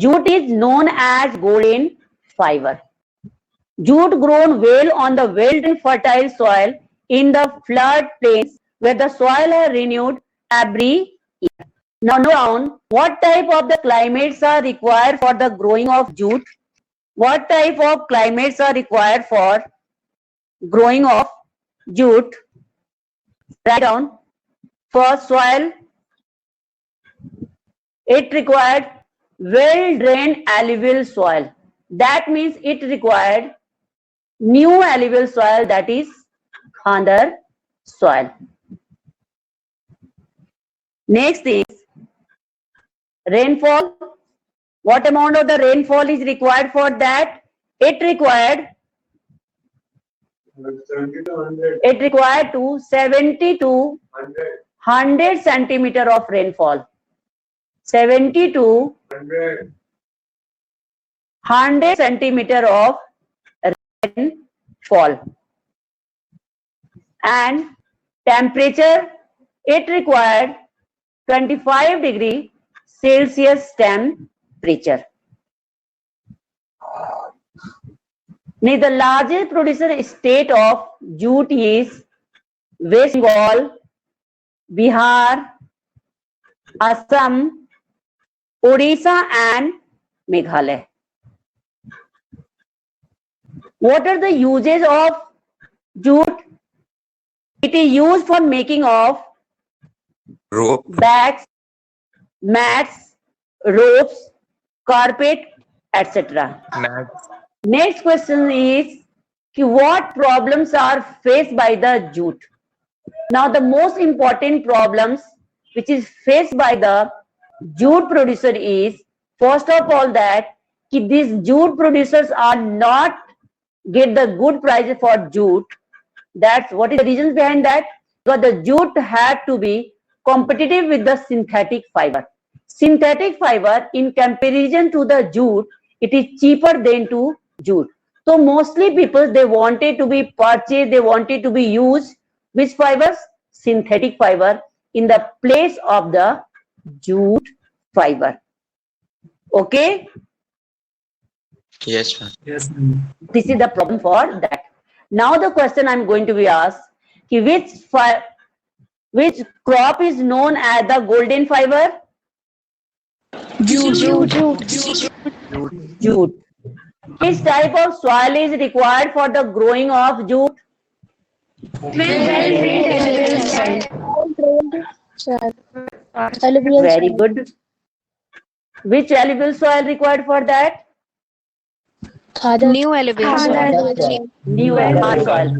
Jute is known as golden fiber. Jute grown well on the well-drained fertile soil in the flood plains where the soil are renewed every year. Now note down what type of the climates are required for the growing of jute. What type of climates are required for growing of jute? Write down. First, soil. It required well-drained alluvial soil. That means it required new alluvial soil, that is Khandar soil. Next is rainfall. What amount of the rainfall is required for that? It required 70 to 100 centimeter of rainfall. 70 to 100 centimeter of rainfall. And temperature, it required 25 degree Celsius temperature. Now, the largest producer state of jute is West Bengal, Bihar, Assam, Odisha and Meghalaya. What are the uses of jute? It is used for making of rope, bags, mats, ropes, carpet, etc. mats. Next question is what problems are faced by the jute? Now the most important problems which is faced by the jute producer is, first of all, that these jute producers are not get the good prices for jute. That's what is the reasons behind that? Because the jute had to be competitive with the synthetic fiber. Synthetic fiber, in comparison to the jute, it is cheaper than to jute. So mostly people, they wanted to be purchased, they wanted to be used which fibers? Synthetic fiber in the place of the jute fiber. Okay? Yes, ma'am. Yes, ma'am. This is the problem for that. Now the question I'm going to be asked, which crop is known as the golden fiber? Jute. Which type of soil is required for the growing of jute? Very good. Which alluvial soil required for that? New alluvial soil. New alluvial soil.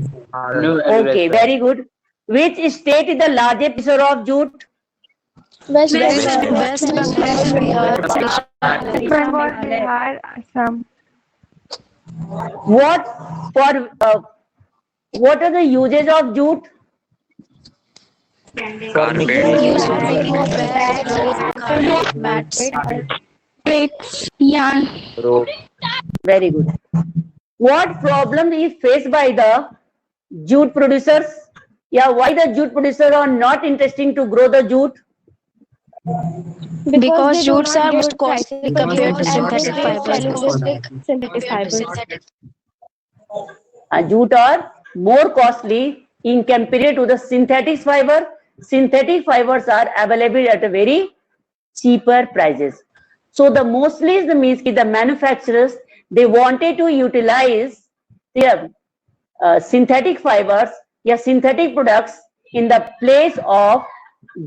Okay, very good. Which state is the largest producer of jute? West Bengal, Bihar, Assam. What are the uses of jute? Carpet, mats. Plates, yarn. rope, Very good. What problem is faced by the jute producers? Yeah, why the jute producers are not interesting to grow the jute? Because jutes are most costly compared to synthetic fibers. Jute are more costly in comparison to the synthetic fiber. Synthetic fibers are available at a very cheaper prices. So the mostly is the means the manufacturers, they wanted to utilize their synthetic fibers, yeah, synthetic products in the place of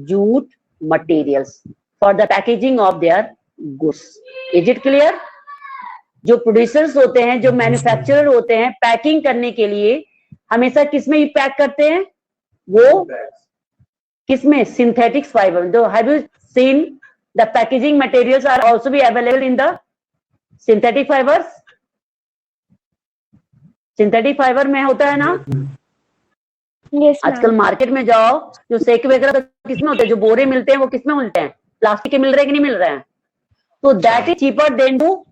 jute materials for the packaging of their goods. Is it clear? जो producers होते हैं, जो manufacturer होते हैं, packing करने के लिए हमेशा किसमें ही पैक करते हैं? वो किसमें? Synthetic fibre. जो have you seen the packaging materials are also be available in the synthetic fibres. Synthetic fibre में होता है ना. आजकल मार्केट में जाओ, जो सेक वगैरह किसमें होते हैं? जो बोरे मिलते हैं वो किसमें मिलते हैं? प्लास्टिक के मिल रहे हैं कि नहीं मिल रहे हैं? तो that is cheaper than to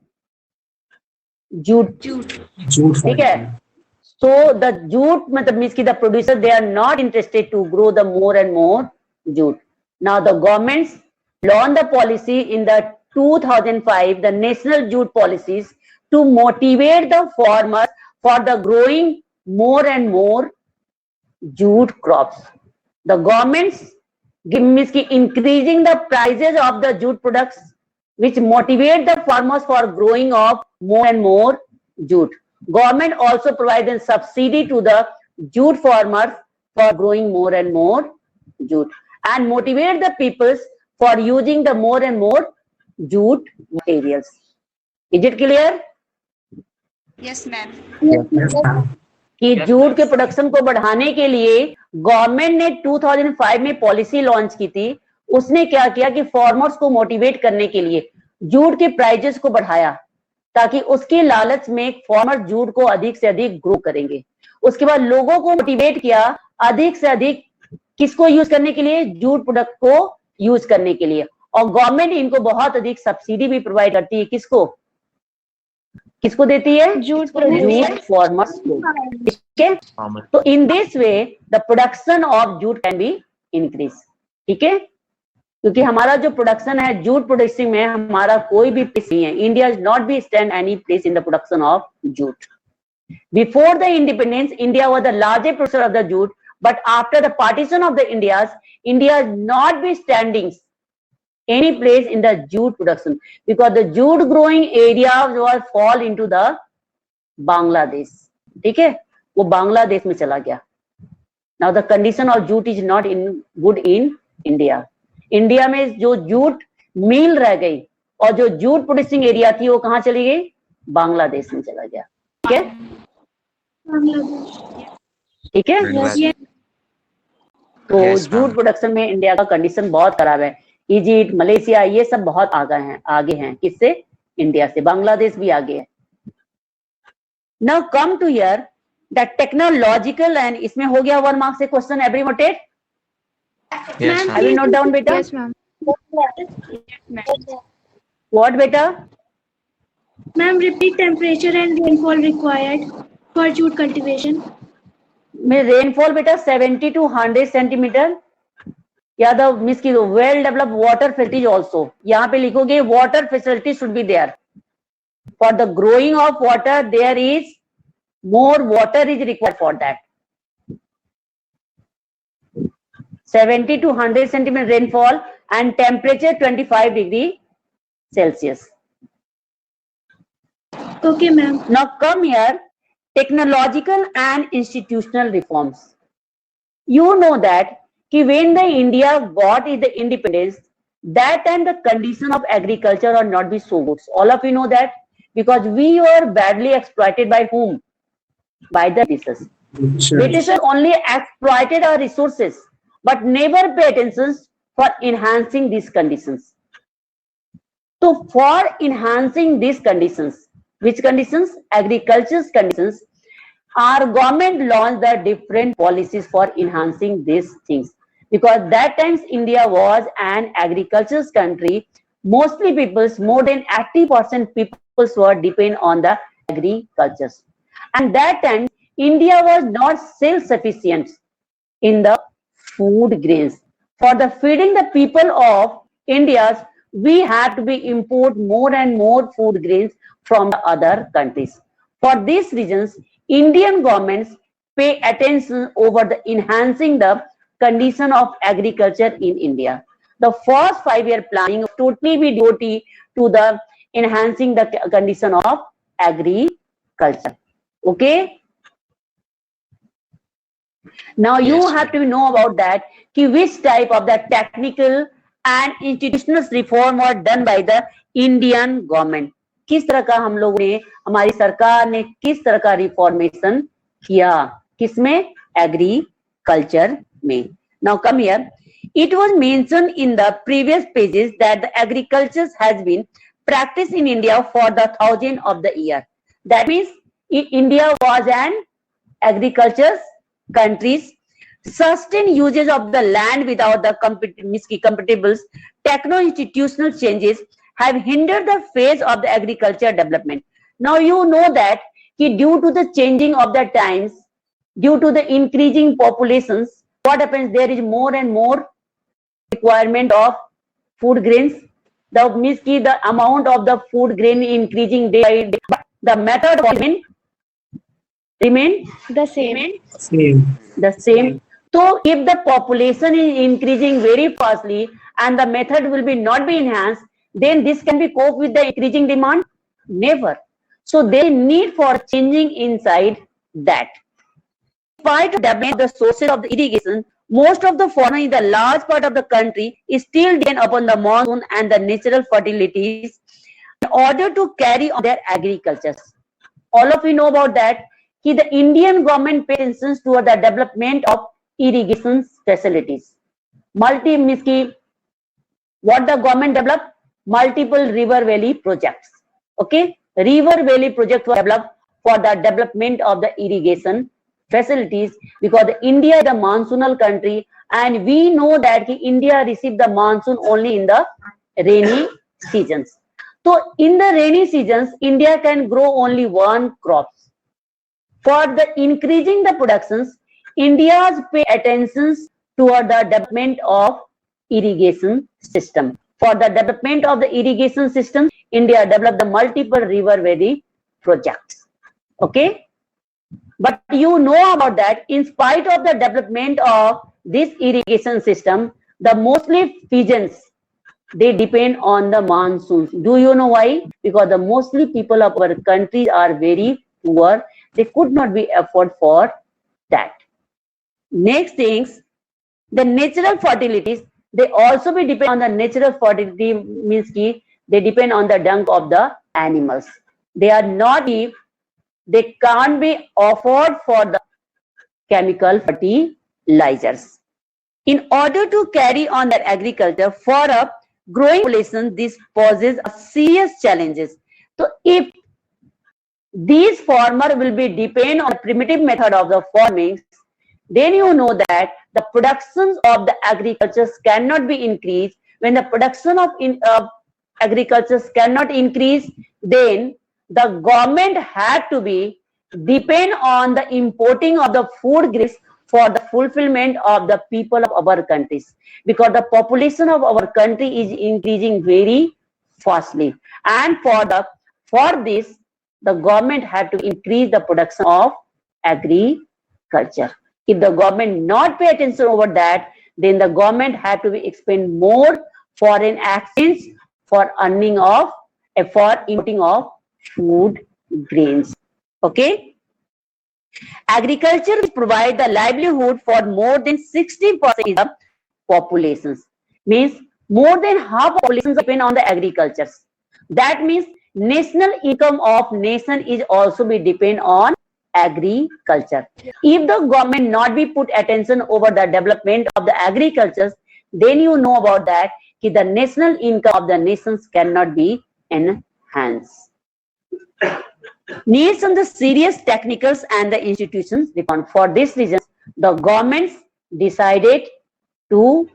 jute. ठीक है. So the jute मतलब means कि the producer, they are not interested to grow the more and more jute. Now the governments launched the policy in the 2005 the national jute policies to motivate the farmers for the growing more and more jute crops. The governments increasing the prices of the jute products, which motivate the farmers for growing of more and more jute. Government also provides a subsidy to the jute farmers for growing more and more jute, and motivate the peoples for using the more and more jute materials. Is it clear? Yes, ma'am. कि jute के production को बढ़ाने के लिए government ने 2005 में policy launch की थी. उसने क्या किया कि फार्मर्स को मोटिवेट करने के लिए जूट के प्राइजेस को बढ़ाया, ताकि उसके लालच में फार्मर जूट को अधिक से अधिक ग्रो करेंगे. उसके बाद लोगों को मोटिवेट किया अधिक से अधिक किसको यूज करने के लिए, जूट प्रोडक्ट को यूज करने के लिए. और गवर्नमेंट इनको बहुत अधिक सब्सिडी भी प्रोवाइड करती है. किसको किसको देती है? जूट फार्मर्स को. ठीक है, तो in this way the production of jute can be increase. ठीक है, क्योंकि हमारा जो प्रोडक्शन है जूट प्रोड्यूसिंग में हमारा कोई भी प्लेस नहीं है. India is not be stand any place in the production of jute. Before the independence India was the largest producer of the jute, but after the partition of the India is not be standing any place in the jute production, because the jute growing areas were fall into the Bangladesh. ठीक है, वो बांग्लादेश में चला गया. Now the condition of jute is not good in India. India में जो jute mill रह गई और जो जूट प्रोड्यूसिंग एरिया थी वो कहाँ चली गई? बांग्लादेश में चला गया. ठीक है, ठीक है. तो जूट प्रोडक्शन में इंडिया का कंडीशन बहुत खराब है. इजिप्ट, मलेशिया ये सब बहुत आगे हैं. किससे? इंडिया से. बांग्लादेश भी आगे है. Now come to here the technological, and इसमें हो गया 1 मार्क्स से question. Every noted? Yes, I will note down बेटा. Yes, ma'am. व्हाट बेटा? Ma'am, repeat temperature and rainfall required for jute cultivation. में रेनफॉल बेटा 70 to 100 सेंटीमीटर. या the miss की well develop water facilities also. यहाँ पे लिखोगे water facility should be there. For the growing of water there is more water is required for that. 70 to 100 centimetre rainfall and temperature 25 degree Celsius. Okay, ma'am. Now come here, technological and institutional reforms. You know that when the India got the independence, that time the condition of agriculture are not be so good. All of you know that, because we were badly exploited by whom? By the Britishers. Britishers only exploited our resources, but never pay attention for enhancing these conditions. So for enhancing these conditions, which conditions? Agriculture's conditions. Our government launched the different policies for enhancing these things, because that times India was an agriculture's country. Mostly peoples, more than 80% peoples were depend on the agriculture. And that time India was not self-sufficient in the food grains. For the feeding the people of India, we had to be import more and more food grains from the other countries. For these reasons, Indian governments pay attention over the enhancing the condition of agriculture in India. The first 5-year planning totally be devoted to the enhancing the condition of agriculture. Okay. Now you Yes. have to know about that, which type of the technical and institutional reform were done by the Indian government. किस तरह का हम लोगों ने, हमारी सरकार ने किस तरह का रिफॉर्मेशन किया, किसमें? एग्रीकल्चर में. Now come here. It was mentioned in the previous pages that the agriculture has been practiced in India for the thousand of the year. That means India was an agriculture country. Sustained usage of the land without the compatible techno-institutional changes have hindered the phase of the agriculture development. Now you know that due to the changing of the times, due to the increasing populations, what happens? There is more and more requirement of food grains. the amount of the food grain increasing day by day, but the method remain The same. the same. So if the population is increasing very fastly and the method will be not be enhanced, then this can be cope with the increasing demand? Never. So there is need for changing inside that. Despite developing the sources of the irrigation, most of the farmers in the large part of the country is still depend upon the monsoon and the natural fertilities in order to carry on their agriculture. All of you know about that. The Indian government pays attention toward the development of irrigation facilities. What the government developed? Multiple river valley projects. Okay, river valley projects were developed for the development of the irrigation facilities, because India is a monsoonal country and we know that India receives the monsoon only in the rainy seasons. So in the rainy seasons, India can grow only one crop. For the increasing the productions, India's pay attention toward the development of irrigation system. For the development of the irrigation system, India developed the multiple river valley projects. Okay, but you know about that. In spite of the development of this irrigation system, the mostly peasants, they depend on the monsoons. Do you know why? Because the mostly people of our country are very poor. They could not be afford for that. Next things, the natural fertilities, they also be depend on the natural fertility, means they depend on the dung of the animals. They are not, they can't be offered for the chemical fertilizers. In order to carry on that agriculture for a growing population, this poses a serious challenges. So if these farmers will be depend on the primitive method of the farming, then you know that the productions of the agriculture cannot be increased. When the production of agriculture cannot increase, then the government had to be depend on the importing of the food grains for the fulfillment of the people of our countries, because the population of our country is increasing very fastly, and for this the government had to increase the production of agriculture. If the government not pay attention over that, then the government had to be expend more foreign exchange for earning of, for importing of food grains. Okay, agriculture provide the livelihood for more than 60% of populations. Means more than half populations depend on the agriculture. That means national income of nation is also be depend on agriculture. If the government not be put attention over the development of the agriculture, then you know about that the national income of the nations cannot be enhanced. Needs on the serious technicals and the institutions depend. For this reason, the governments decided to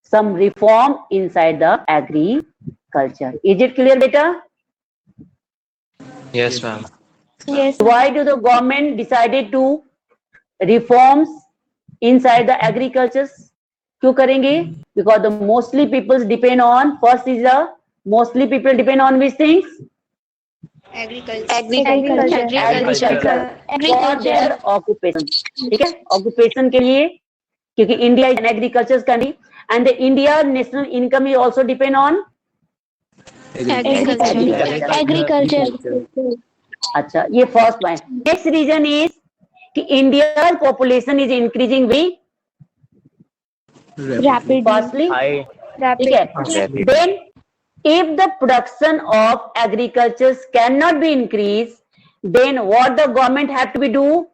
some reform inside the agriculture. Is it clear, beta? Yes, ma'am. Yes. Why do the government decided to reforms inside the agriculture? क्यों करेंगे? Because the mostly people depend on, first is the mostly people depend on which things? Agriculture. For their occupation. ठीक है? Occupation के लिए, क्योंकि India is an agriculture country and the India national income is also depend on Agriculture. अच्छा, ये first point. Next reason is कि India's population is increasing very Rapidly. fastly. ठीक है? Then if the production of agriculture cannot be increased, then what the government have to be do?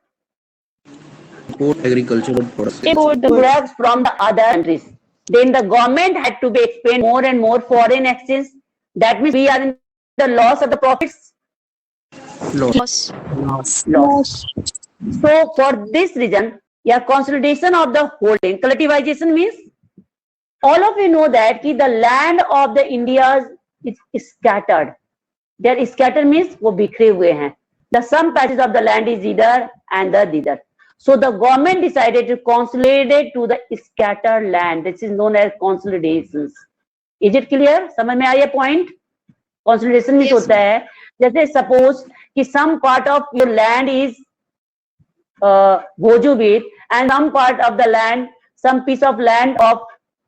Import agricultural products. Import the Products from the other countries. Then the government had to be expend more and more foreign exchange. That means we are in the loss of the profits. Loss. Loss. So for this reason, consolidation of the holding. Collectivization means all of you know that the land of the India is scattered. They are scattered means वो बिखरे हुए हैं. The some patches of the land is either and the other. So the government decided to consolidate to the scattered land. This is known as consolidations. Is it clear? समझ में आया point? Consolidation में होता है जैसे suppose कि some part of your land is Bhojubir and some part of the land, some piece of land of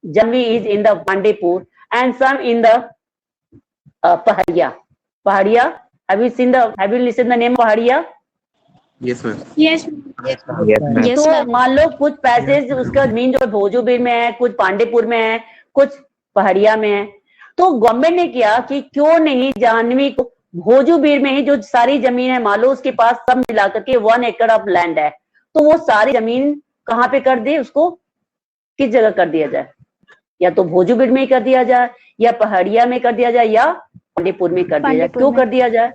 Jammi is in the Pandepur and some in the Pahadia. Pahadia, have you listened the name Pahadia? Yes, ma'am. Yes. Yes, तो ma'am. मान लो कुछ passage उसका जमीन जो भोजूबीर में है, कुछ पांडेपुर में है, कुछ पहाड़िया में है, तो गवर्नमेंट ने किया कि क्यों नहीं जाह्नवी को भोजूबीर में ही जो सारी जमीन है, मान लो उसके पास सब मिलाकर के 1 एकड़ ऑफ लैंड है, तो वो सारी जमीन कहाँ पे कर दे, उसको किस जगह कर दिया जाए? या तो भोजूबीर में ही कर दिया जाए, या पहाड़िया में कर दिया जाए, या पांडेपुर में कर दिया जाए। क्यों कर दिया जाए?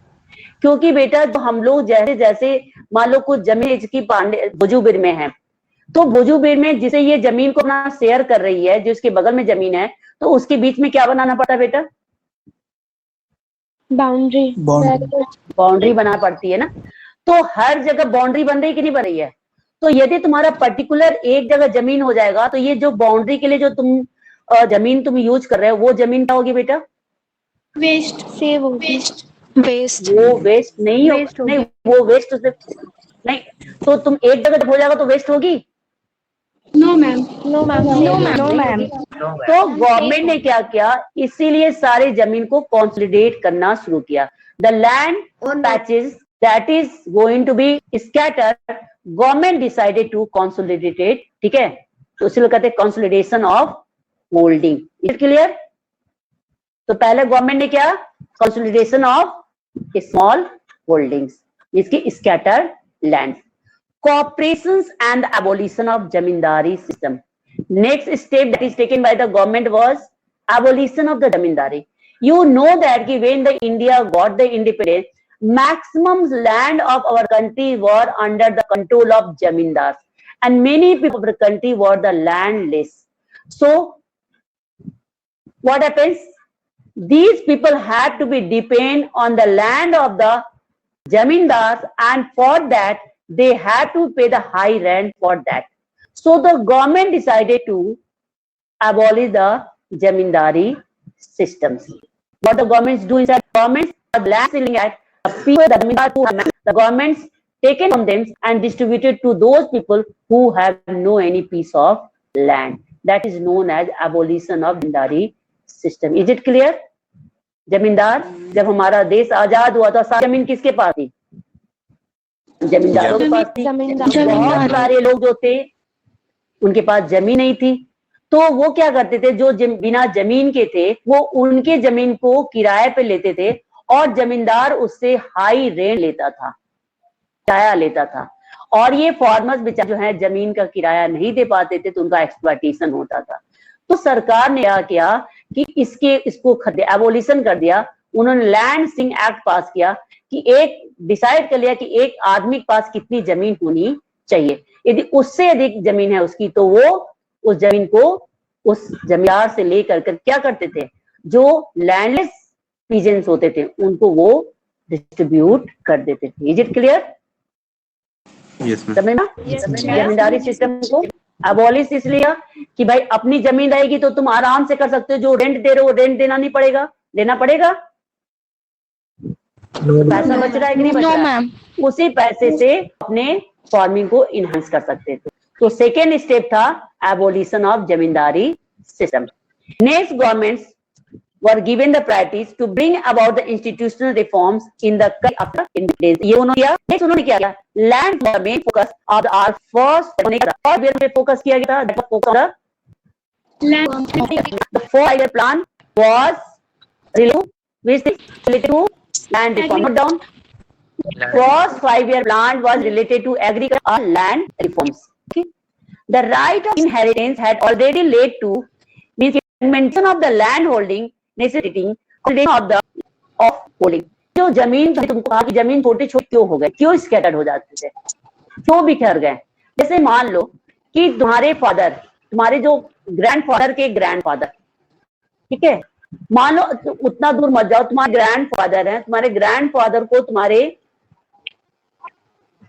क्योंकि बेटा जो हम लोग जैसे जैसे मान लो कुछ जमीन इसकी भोजूबीर में है, तो भोजूबीर में जिसे ये जमीन को अपना शेयर कर रही है, जो इसके बगल में जमीन है, तो उसके बीच में क्या बनाना पड़ता है बेटा? बाउंड्री बनाना पड़ती है ना। तो हर जगह बाउंड्री बन रही कि नहीं बन रही है? तो यदि तुम्हारा पर्टिकुलर एक जगह जमीन हो जाएगा, तो ये जो बाउंड्री के लिए जो तुम जमीन तुम यूज कर रहे हो, वो जमीन क्या होगी बेटा? Waste. सेव होगी। Waste. वो वेस्ट नहीं हो, नहीं वो वेस्ट नहीं, तो तुम एक जगह जब हो जाएगा तो वेस्ट होगी? No, ma'am. No ma'am. No ma'am. तो गवर्नमेंट ने क्या किया, इसीलिए सारे जमीन को कंसोलिडेट करना शुरू किया। The land patches that is going to be scattered, government decided to consolidate it, ठीक है? तो इसलिए कहते हैं consolidation of holding. Is clear? तो पहले गवर्नमेंट ने क्या, कंसोलिडेशन ऑफ स्मॉल होल्डिंग्स, इसकी scattered land, corporations and the abolition of zamindari system. Next step that is taken by the government was abolition of the zamindari. You know that when the India got the independence, maximum land of our country were under the control of zamindars, and many people of the country were the landless. So what happens? These people had to be depend on the land of the zamindars, and for that they had to pay the high rent for that. So the government decided to abolish the zamindari systems. What the governments do inside governments, the land selling at the people, the zamindars who have the governments taken from them and distributed to those people who have no any piece of land. That is known as abolition of zamindari system. Is it clear? जमींदार, जब हमारा देश आजाद हुआ था, सारी जमीन किसके पास थी? जमींदारों के पास थी। बहुत सारे लोग जो थे उनके पास जमीन नहीं थी, तो वो क्या करते थे, जो बिना जमीन के थे वो उनके जमीन को किराए पे लेते थे, और जमींदार उससे हाई रेंट लेता था, किराया लेता था, और ये फार्मर्स बेचारे जो है जमीन का किराया नहीं दे पाते थे, तो उनका एक्सप्लॉयटेशन होता था। तो सरकार ने क्या किया कि इसको एबोलिशन कर दिया। उन्होंने लैंड सीलिंग एक्ट पास किया कि एक डिसाइड कर लिया कि एक आदमी के पास कितनी जमीन होनी चाहिए। यदि उससे अधिक जमीन है उसकी, तो वो उस जमीन को उस जमींदार से लेकर कर क्या करते थे, जो लैंडलेस पीजेंट्स होते थे उनको वो डिस्ट्रीब्यूट कर देते थे। Is it clear? समझना? जमींदारी सिस्टम को अबॉलिश इसलिए कि भाई अपनी जमीन रहेगी तो तुम आराम से कर सकते हो, जो रेंट दे रहे हो रेंट देना नहीं पड़ेगा, देना पड़ेगा? पैसा बच रहा है कि नहीं बच रहा है? उसी पैसे से अपने फार्मिंग को इनहांस कर सकते थे। तो सेकेंड स्टेप था abolition of zamindari system. Next governments were given the priorities to bring about the institutional reforms in the after independence. ये उन्होंने किया। नेक्स्ट उन्होंने क्या किया, land for main focus of our first और वेयर में फोकस किया गया था, that was focus on the 4-year plan was related to land reform. Note down. First 5-year plan was related to agriculture or land reforms. Okay. The right of inheritance had already led to means mention of the land holding necessitating of the of holding. जो जमीन तुमको कहा कि जमीन छोटे छोटे क्यों हो गए, क्यों स्कैटर्ड हो जाते थे, क्यों बिखर गए? जैसे मान लो कि तुम्हारे फादर, तुम्हारे जो ग्रैंडफादर के ग्रैंडफादर, ठीक है, मान लो उतना दूर मत जाओ, तुम्हारे ग्रैंडफादर हैं, तुम्हारे ग्रैंडफादर को तुम्हारे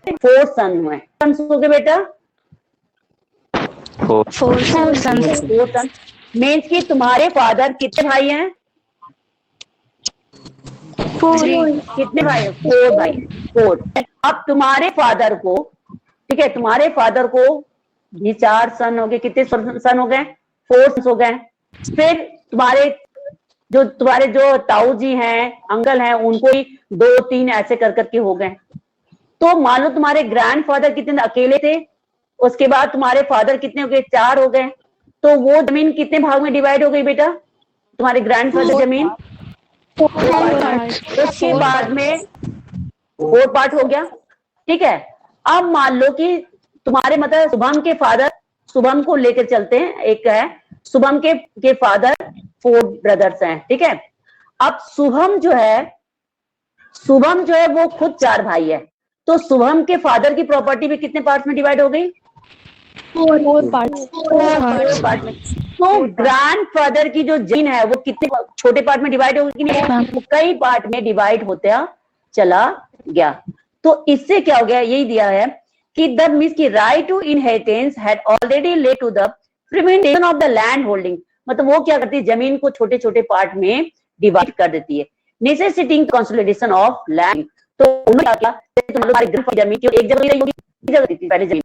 4 सन हुए, सन्स हो गए बेटा, 4 sons. मीन्स कि तुम्हारे फादर कितने भाई हैं? 4. कितने भाई? 4 भाई, 4। अब तुम्हारे फादर को, ठीक है, तुम्हारे फादर को ये 4 सन हो गए, कितने सन हो गए? 4 सन्स हो गए। फिर तुम्हारे जो ताऊ जी हैं, अंकल हैं, उनको ही 2-3 ऐसे कर करके हो गए। तो मान लो तुम्हारे ग्रैंडफादर कितने अकेले थे, उसके बाद तुम्हारे फादर कितने हो गए? 4 हो गए। तो वो जमीन कितने भाग में डिवाइड हो गई बेटा? तुम्हारे ग्रैंडफादर जमीन 4 पार्ट। उसके बाद में 4 पार्ट हो गया, ठीक है। अब मान लो कि तुम्हारे मतलब शुभम के फादर, शुभम को लेकर चलते हैं, एक है शुभम के फादर 4 ब्रदर्स हैं, ठीक है। अब शुभम जो है वो खुद 4 भाई है, तो शुभम के फादर की प्रॉपर्टी भी कितने पार्ट्स में डिवाइड हो गई? 4 parts. 4 पार्ट में। तो ग्रैंडफादर की जो जमीन है वो कितने छोटे पार्ट में डिवाइड होगी कि नहीं? वो कई पार्ट में डिवाइड होता चला गया। तो इससे क्या हो गया? यही दिया है कि द मीन्स की right to inheritance had already led to the prevention of the land holding. मतलब वो क्या करती है? जमीन को छोटे छोटे पार्ट में डिवाइड कर देती है, नेसेसिटिंग कंसोलिडेशन ऑफ लैंड। तो उन्होंने क्या किया? तुम्हारे जमीन की एक जगह होगी, जगह थी पहले जमीन।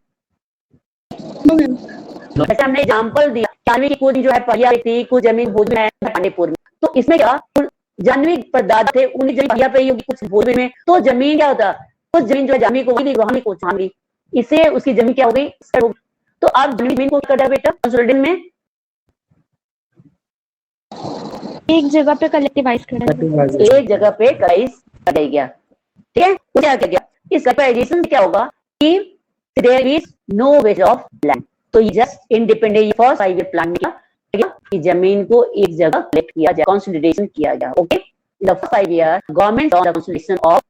जैसे हमने एग्जाम्पल दिया, जानवी की कुछ जो है पहिया थी, कुछ जमीन भोज में है पांडेपुर में। तो इसमें क्या जानवी पर दादा थे, उन्हें जमीन पहिया पे ही होगी, कुछ भोज में। तो जमीन क्या होता? कुछ जमीन जो है जानवी को वही वहां को छानवी, इससे उसकी जमीन क्या हो गई? तो अब जमीन को कर दिया बेटा कंसोलिडेशन में, एक जगह पे कलेक्टिवाइज कर एक जगह पे कराइज कर गया, ठीक है। क्या गया? इस कलेक्टिवाइजेशन से क्या होगा कि there is no waste of land. तो ये just independent for 5 year plan में कि जमीन को एक जगह कलेक्ट किया जाए, कंसोलिडेशन किया जाए, okay. In the 5 year government on the consolidation of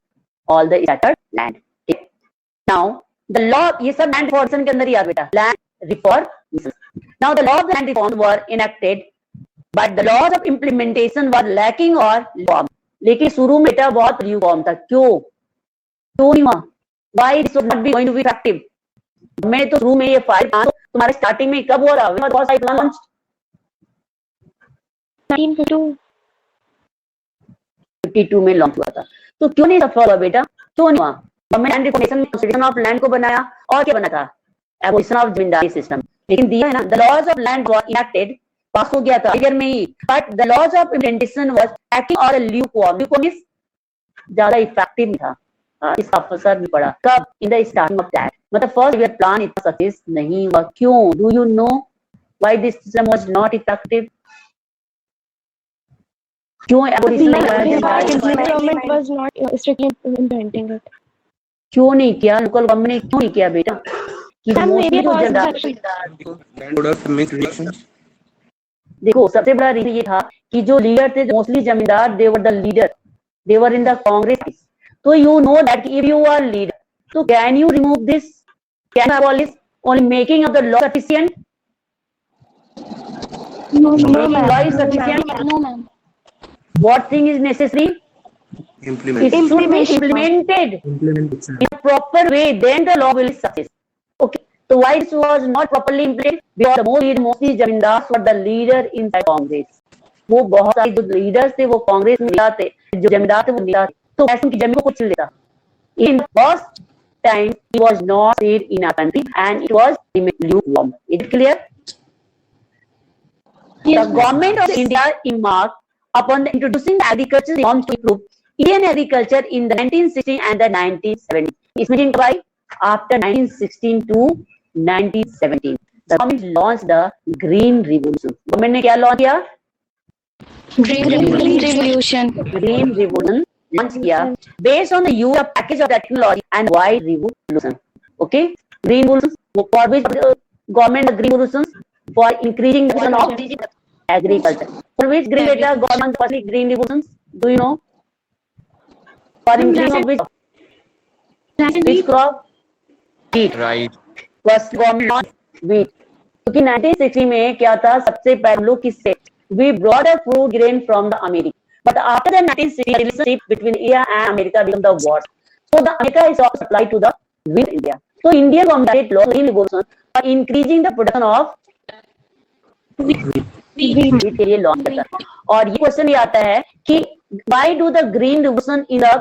all the scattered land. Now the law, ये सब लैंड रिफॉर्मेशन के अंदर ही आ बेटा, land reformation. Now the law of land reform were enacted but the laws of implementation were lacking और law. लेकिन शुरू में बेटा बहुत ल्यूकॉर्म था। क्यों नहीं हुआ? Why this would not be going to be effective? मैं तो शुरू में ये फाइल तुम्हारे स्टार्टिंग में कब हो रहा है? बहुत सारे प्लान लॉन्च 1952 में लॉन्च हुआ था। तो क्यों नहीं सफल हुआ बेटा? क्यों नहीं हुआ? Government land reformation, consolidation of land को बनाया, और क्या बना था? Abolition of zamindari system. लेकिन दिया है ना, the laws of land were enacted, pass हो गया था ईयर में ही, but the laws of implementation was acting और ल्यूकवार्म। ल्यूकवार्म मींस ज्यादा इफेक्टिव नहीं था। इसका असर भी पड़ा कब? In the starting of that, मतलब फर्स्ट ईयर प्लान इतना सक्सेस नहीं हुआ। क्यों? Do you know why this system was not effective? क्यों abolition government was not strictly implementing it? क्यों नहीं किया? लोकल गवर्नमेंट ने क्यों नहीं किया बेटा? कि मोस्टली जो देखो सबसे बड़ा रीजन ये था कि जो लीडर थे, mostly zamindar, they were the leader, they were in the Congress. So you know that if you are leader, so can you remove this? Can you abolish only making of the law sufficient? No, Law is sufficient? No, ma'am. What thing is necessary? It should be implemented in a proper way. Then the law will be success. Okay. So why this was not properly implemented? Because mostly zamindars were the leader inside Congress. वो बहुत सारे जो leaders थे वो कांग्रेस में थे, जो जमींदार थे वो लीडर थे। तो ऐसे की जमीन को कुछ लेता। In the first time, he was not said in our country, and it was lukewarm. Is it clear? The government of India embarked upon the introducing the agriculture reforms to improve Indian agriculture in the 1960s and the 1970s. इसमें कब आई? After 1916 to 1917, the government launched the Green Revolution. Government ने क्या launch किया? Green Revolution. Green Revolution launch किया based on the use of package of technology and wide revolution. Okay, Green Revolution for which government Green Revolution for increasing the production of agriculture. For which green data government firstly Green Revolution? Do you know? For increasing of which crop? Wheat. Right. First government launched wheat. क्योंकि 1960 में क्या था? सबसे पहले लोग किससे? We brought a fruit grain from the America. But after the 1960s, the relationship between India and America became the worst. So the America is also supplied to the wheat India. So Indian government launched Green Revolution for increasing the production of wheat. wheat के लिए launch करता है। और ये question ये आता है कि why do the green revolution in the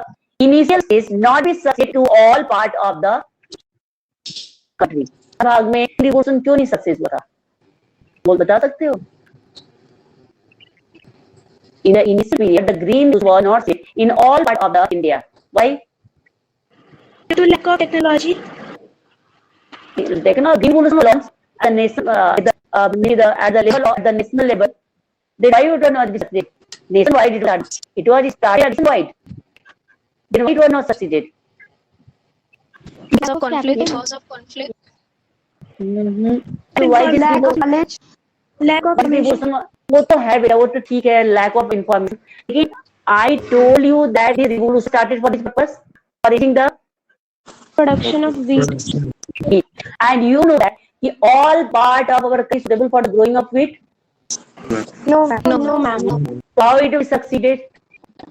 initial phase not be successful to all part of the country? भाग में रिवोल्यूशन क्यों नहीं सक्सेस हुआ था? बोल बता सकते हो? In the initial period, the green was not safe in all part of the India. Why? Due to lack of technology. Green revolution was launched at the nation, at the level of the national level. Then why it was not succeeded? Nationwide it was. It was started nationwide. Then why it was not succeeded? Because of conflict. So why this revolution? Lack of information. वो तो है बेटा, वो तो ठीक है, lack of information, लेकिन I told you that the revolution started for this purpose, for reaching the Production of wheat. and you know that कि all part of our country is suitable for the growing of wheat. No, ma'am. So how it will succeeded?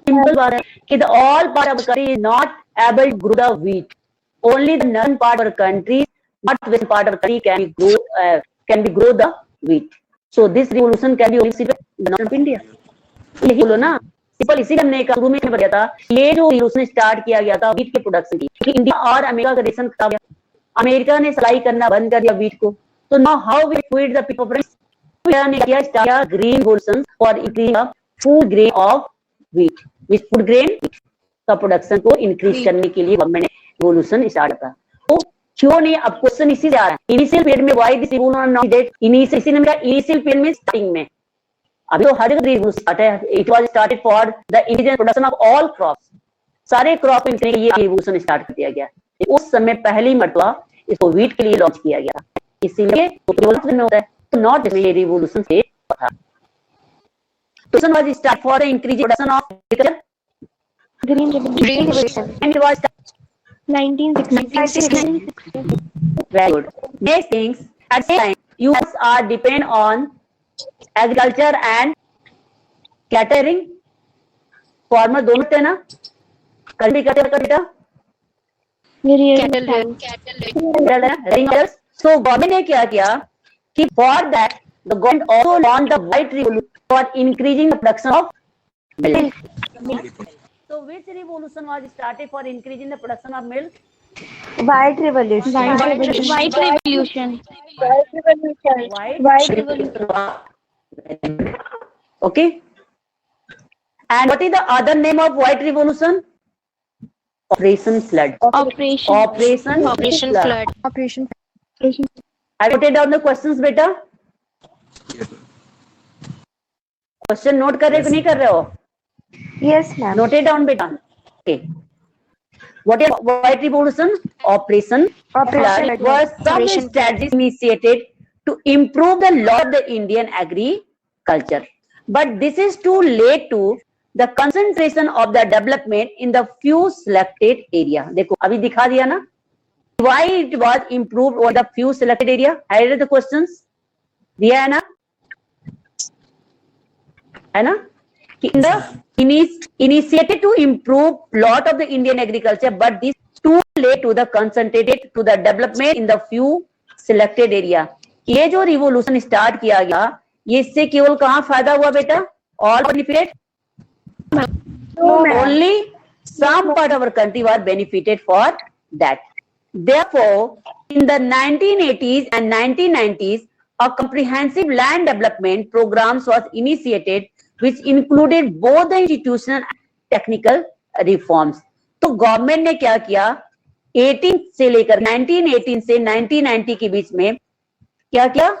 Simple बात है कि the all part of our country is not able to grow the wheat. Only the northern part of our country, not western part of our country can be grow the wheat. So this revolution can be only suitable in the north of India. यही बोलो ना, simple इसी हमने शुरू में बताया था, ये जो रिवोल्यूशन स्टार्ट किया गया था वीट के प्रोडक्शन की, क्योंकि इंडिया और अमेरिका का रिलेशन खराब गया, अमेरिका ने सप्लाई करना बंद कर दिया वीट को, तो now how we feed the people friends, India ने किया start green revolution for increasing the food grain of wheat, which food grain का प्रोडक्शन को इंक्रीज करने के लिए गवर्नमेंट ने रिवोल्यूशन स्टार्ट किया। तो क्यों नहीं, अब क्वेश्चन इसी से आ रहा है, इनिशियल पीरियड में why this revolution not date, initial period में स्टार्टिंग में, अभी तो हर जगह स्टार्ट है, it was started for the indigenous production of all crops, सारे क्रॉप के लिए ये रिवोल्यूशन स्टार्ट कर दिया गया, उस समय पहली मरतबा इसको वीट के लिए लॉन्च किया गया, इसीलिए रिवोल्यूशन में होता है, तो नॉट रिवोल्यूशन से था। Revolution was start for the increasing production of agriculture. Green Revolution. And it was 1960. very good. Next things, at the same time, youths are depend on agriculture and catering. Farmer दोनों थे ना? कल भी catering कर बेटा? So government ने क्या किया कि for that the government also launched the white revolution for increasing the production of milk. So which revolution was started for increasing the production of milk? White Revolution. White revolution. White revolution. Okay. And what is the other name of white revolution? Operation Flood. Operation Flood. I wrote down the questions, beta. Question note कर रहे हो कि नहीं कर रहे हो? Yes, ma'am. Note it down, beta. Okay. What is white revolution? Operation Flood was some strategies initiated to improve the law of the Indian agriculture. But this is too late to the concentration of the development in the few selected area. देखो अभी दिखा दिया ना? Why it was improved over the few selected area? I read the questions. दिया है ना? है ना? In the initiated to improve lot of the Indian agriculture, but this too late to the concentrated to the development in the few selected area. ये जो revolution start किया गया, ये इससे केवल कहाँ फायदा हुआ बेटा? All benefited? Only some part of our country was benefited for that. Therefore, in the 1980s and 1990s, a comprehensive land development programs was initiated, which included both the institutional and technical reforms. तो government ने क्या किया? 1918 से 1990 के बीच में क्या किया?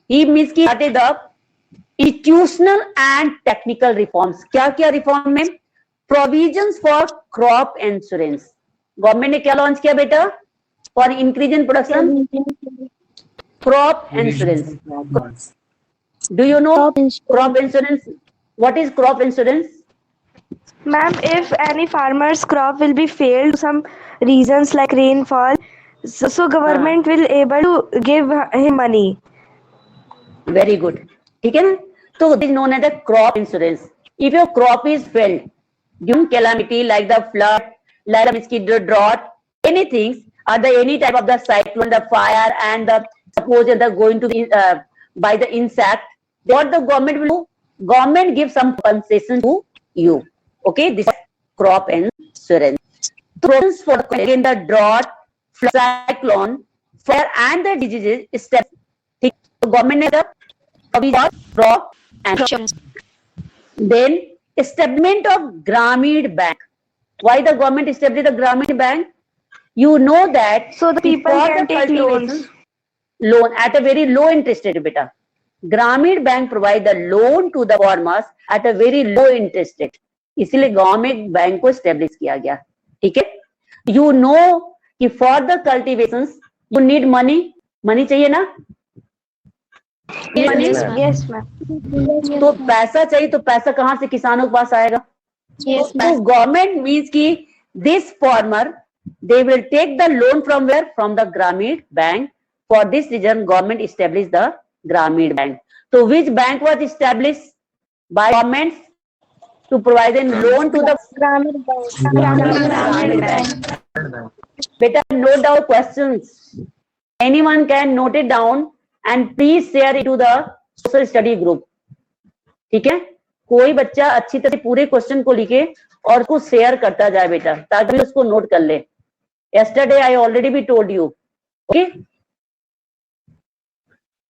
He means कि started the institutional and technical reforms. क्या क्या रिफॉर्म में? Provisions for crop insurance. Government ने क्या लॉन्च किया बेटा? For increase in production, crop insurance. Do you know crop insurance? What is crop insurance? Ma'am, if any farmer's crop will be failed, some reasons like rainfall, so government will able to give him money. Very good. ठीक है ना? So this is known as the crop insurance. If your crop is failed due to calamity like the flood, like the mosquito drought, anything, or the any type of the cyclone, the fire, and the suppose they're going to be by the insect, what the government will do? Government gives some compensation to you. Okay, this is crop insurance. Provisions for in the drought, flood, cyclone, fire and the diseases step. Government ने the provision for crop and then establishment of Grameen Bank. Why the government established the Grameen Bank? You know that So the people for can the take cultivation- loans. loan at a very low interest rate, beta. Grameen Bank provide the loan to the farmers at a very low interest rate. इसीलिए government bank को establish किया गया. ठीक है. You know कि for the cultivations you need money. Money चाहिए ना? Money? Yes, ma'am. तो पैसा चाहिए तो पैसा कहाँ से किसानों के पास आएगा? Yes, So government means कि this farmer they will take the loan from where? From the Grameen Bank. For this reason, government established the Grameen Bank. So which bank was established by government to provide a loan to the Grameen Bank? Better note down questions. Anyone can note it down and please share it to the social study group. ठीक है? कोई बच्चा अच्छी तरह पूरे question को लिखे और उसको शेयर करता जाए बेटा, ताकि उसको नोट कर ले. Yesterday I already be told you. Okay.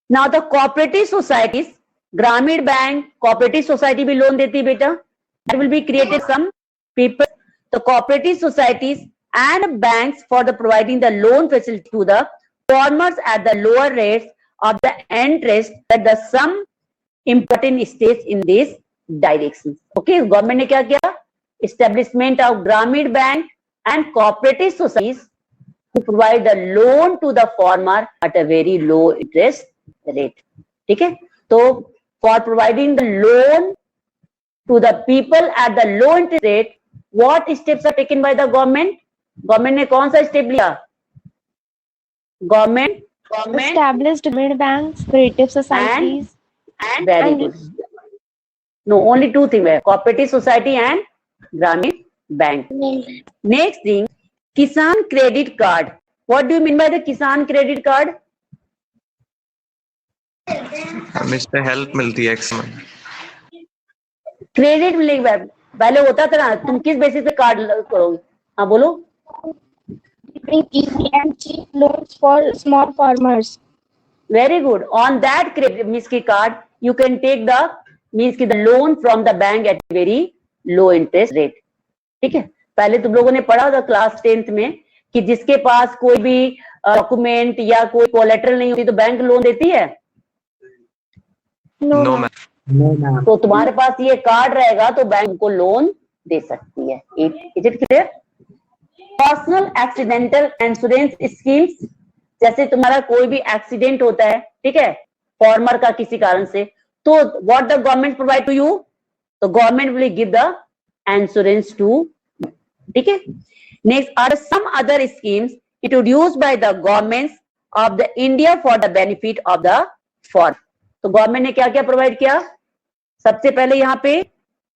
Now the cooperative societies, Grameen Bank, cooperative society भी लोन देती है बेटा. That will be created some people, the cooperative societies and banks for the providing the loan facility to the farmers at the lower rates of the interest that the some important states in this direction. Okay, government ने क्या किया? Establishment of Grameen Bank and cooperative societies to provide the loan to the farmer at a very low interest rate. ठीक है? तो for providing the loan to the people at the low interest rate, what steps are taken by the government? Government ने कौन सा step लिया? Government Established Grameen banks, cooperative societies. and very good. No, only two things were cooperative society and Grameen Bank. Next thing, Kisan credit card. What do you mean by the Kisan credit card? हम इस पे help मिलती है एक्समन. Credit मिलेगा. पहले होता था ना, तुम किस बेसिस पे कार्ड करोगे? हाँ बोलो. easy and cheap loans for small farmers. Very good. On that credit means की card, you can take the means की the loan from the bank at very low interest rate. ठीक है. पहले तुम लोगों ने पढ़ा था क्लास 10th में कि जिसके पास कोई भी डॉक्यूमेंट या कोई कोलेटरल नहीं होती तो बैंक लोन देती है. No ma'am. तो तुम्हारे पास ये कार्ड रहेगा तो बैंक को लोन दे सकती है. Is it clear? Personal accidental insurance schemes, जैसे तुम्हारा कोई भी एक्सीडेंट होता है, ठीक है, फार्मर का किसी कारण से, तो what the government provide to you? तो government will give the insurance to. ठीक है. Next are some other schemes introduced by the governments of the India for the benefit of the farmer. तो government ने क्या क्या provide किया? सबसे पहले यहाँ पे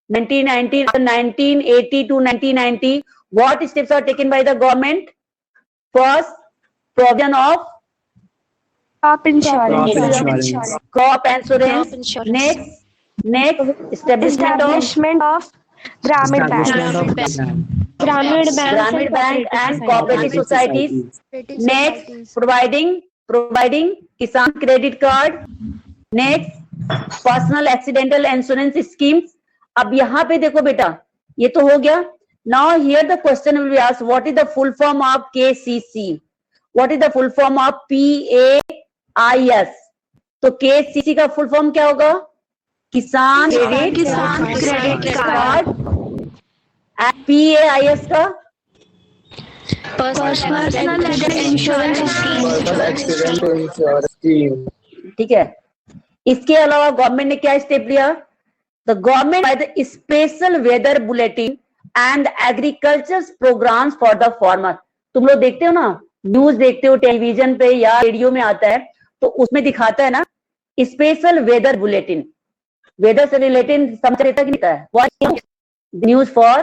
1980 to 1990 what steps are taken by the government? First, provision of Crop insurance. crop insurance. insurance. Next, establishment of Grameen bank. Grameen Bank and cooperative societies. Next, providing Kisan credit card. Next, personal accidental insurance schemes. अब यहाँ पे देखो बेटा, ये तो हो गया. Now here the question will be asked, what is the full form of KCC? What is the full form of PAIS? तो केसीसी का फुल फॉर्म क्या होगा? किसान क्रेडिट कार्ड. एंड PAIS का Personal insurance scheme. ठीक है. इसके अलावा गवर्नमेंट ने क्या स्टेप लिया? The government by the special weather bulletin and agriculture programmes for the farmer. तुम लोग देखते हो ना, न्यूज देखते हो टेलीविजन पे या रेडियो में आता है, तो उसमें दिखाता है ना स्पेशल वेदर बुलेटिन. वेदर से रिलेटेड समाचार रहता कि नहीं रहता है? What news for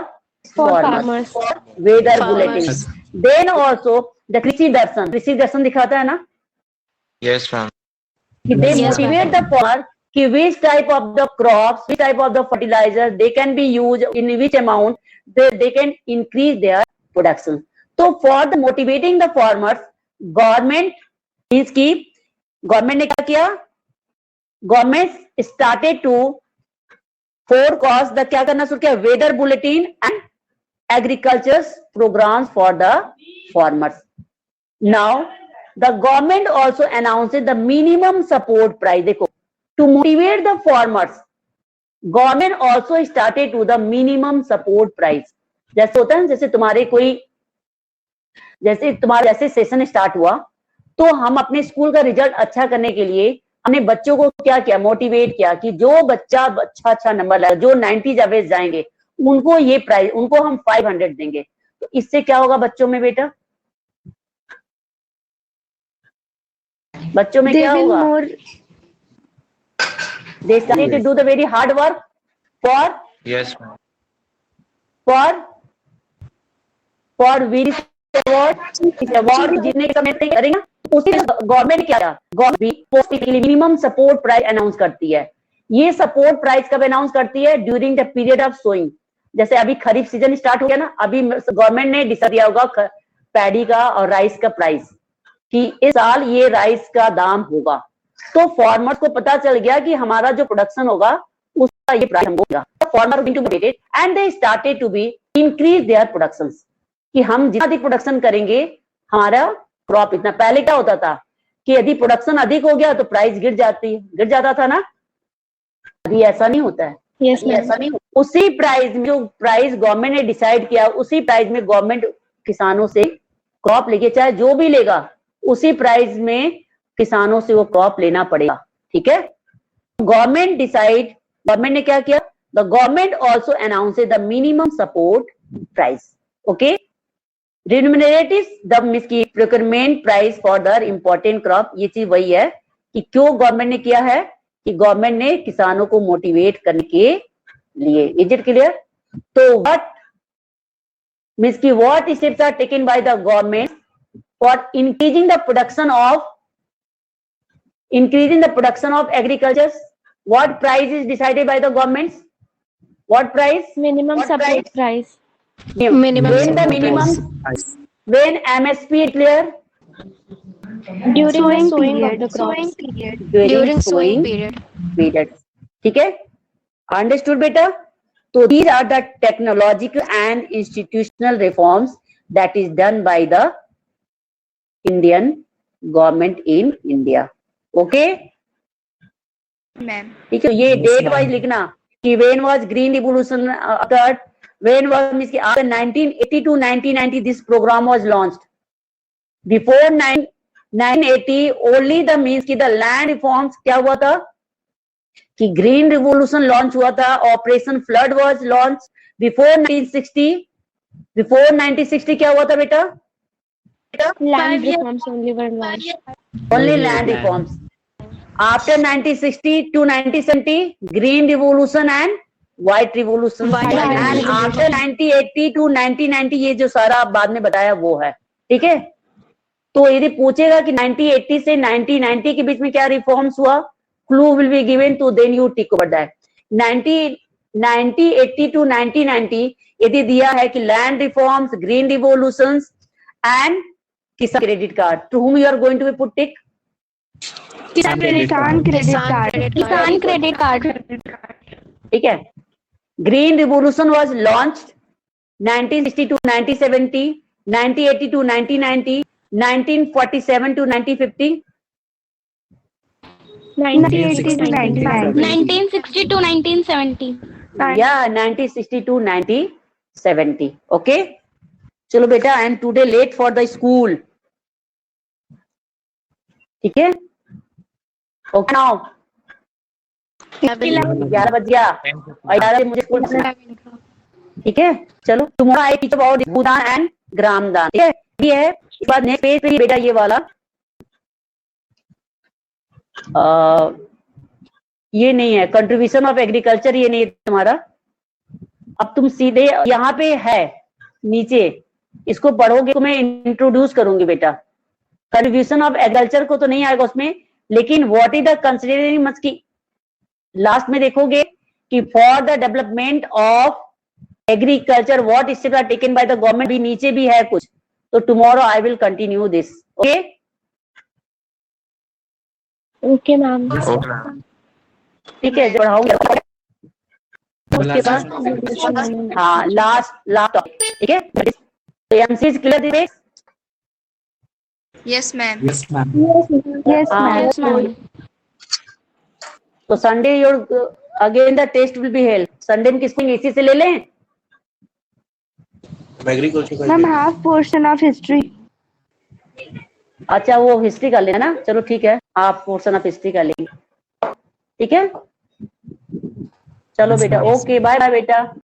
farmers, weather bulletin. Then also the Krishi Darshan दिखाता है ना yes ma'am. they motivate the farmer कि which type of the crops, which type of the fertilizer they can be used in which amount they can increase their production. तो for the motivating the farmers, government means कि government ने क्या किया? Government started to forecast the क्या करना शुरू किया? Weather bulletin and agriculture programs for the farmers. Now the government also announced the minimum support price. देखो, to motivate the farmers, government also started to the minimum support price. जैसे होता है, जैसे तुम्हारा जैसे सेशन स्टार्ट हुआ, तो हम अपने स्कूल का रिजल्ट अच्छा करने के लिए हमने बच्चों को क्या किया? मोटिवेट किया कि जो बच्चा अच्छा नंबर लाए, जो 90 अवेज जाएंगे, उनको ये प्राइस, उनको हम 500 देंगे. तो इससे क्या होगा बच्चों में बेटा? बच्चों में क्या होगा? They started to do the very hard work for Yes, ma'am. for various award जीतने का मैं करेंगे. उसी गवर्नमेंट ने क्या किया? Government minimum support price announce करती है. ये सपोर्ट प्राइस कब अनाउंस करती है? During the period of sowing. जैसे अभी खरीफ सीजन स्टार्ट हो गया ना, अभी गवर्नमेंट ने डिसाइड किया होगा पैडी का और राइस का प्राइस कि इस साल ये राइस का दाम होगा. तो फार्मर्स को पता चल गया कि हमारा जो प्रोडक्शन होगा उसका ये प्राइस हमको होगा. Farmer motivated and they started to be increase their productions, कि हम जितना अधिक प्रोडक्शन करेंगे हमारा क्रॉप इतना. पहले क्या होता था कि यदि प्रोडक्शन अधिक हो गया तो प्राइस गिर जाता था ना. अभी ऐसा नहीं होता है. ऐसा नहीं. उसी प्राइस में, जो प्राइस गवर्नमेंट ने डिसाइड किया, उसी प्राइस में गवर्नमेंट किसानों से क्रॉप लेके, चाहे जो भी लेगा, उसी प्राइस में किसानों से वो क्रॉप लेना पड़ेगा. ठीक है. गवर्नमेंट ने क्या किया? The government also announce the minimum support price. Okay. Remunerative the मिसकी procurement price for the important crop. ये चीज वही है कि क्यों गवर्नमेंट ने किया है, कि गवर्नमेंट ने किसानों को मोटिवेट करने के लिए. Is it clear? तो व्हाट मींस की what steps are taken by the government for increasing the production of agriculture? What price is decided by the governments? What price? Minimum support price. Minimum When the support minimum, price. when MSP is clear? During the sowing of the crops. During Sowing period. period. ठीक है. Understood बेटा? So these are the technological and institutional reforms that is done by the Indian government in India. Okay? ठीक है. ये date wise लिखना कि when was green revolution occurred, when was means कि after 1980 to 1990 this program was launched. Before 1980 only the means कि the land reforms क्या हुआ था कि green revolution launch हुआ था. Operation Flood was launched before 1960. Before 1960 क्या हुआ था बेटा? Land reforms only were launched. Only land reforms. After 1960 to 1970, green revolution and white revolution. And after 1980 to 1990 ये जो सारा आप बाद में बताया वो है. ठीक है. तो यदि पूछेगा कि 1980 से 1990 के बीच में क्या रिफॉर्म्स हुआ, clue will be given to then you tick over that. 1980 to 1990 यदि दिया है कि land reforms, green revolutions and किसान credit card. To whom you are going to be put tick? Kisan credit card. ठीक है. Green revolution was launched 1960 to 1970, 1980 to 1990, 1947 to 1950. 1980 to 1990. 1960 to 1970. Yeah, 1960 to 1970. Okay. चलो बेटा, and today late for the school. ठीक है. Okay now. 11 बज गया और 11 से मुझे स्कूल पहुंचना है. ठीक है. चलो tomorrow I teach about Bhoodan and Gramdan. ठीक है. ये है. इस बार नेक्स्ट पेज पे बेटा ये वाला ये नहीं है. कंट्रीब्यूशन ऑफ एग्रीकल्चर ये नहीं है तुम्हारा. अब तुम सीधे यहाँ पे है नीचे, इसको पढ़ोगे तो मैं इंट्रोड्यूस करूंगी बेटा. कंट्रीब्यूशन ऑफ एग्रीकल्चर को तो नहीं आएगा उसमें, लेकिन what is the considering must की लास्ट में देखोगे कि for the development of agriculture what steps are taken by the government भी नीचे भी है कुछ, तो tomorrow I will continue this. Okay Okay, ma'am. Okay, ma'am. ठीक है, जो पढ़ाऊंगा उसके बाद हाँ लास्ट ठीक है। तो MC is clear this. Yes, ma'am. Yes, ma'am. Yes, ma'am. तो Sunday your again the test will be held. Sunday में किसको इसी से ले लें? एग्रीकल्चर का Ma'am, half portion of history. अच्छा वो हिस्ट्री का लेना ना, चलो ठीक है, आप पोर्शन ऑफ हिस्ट्री का लेंगे, ठीक है। चलो बेटा, ओके बाय बाय बेटा।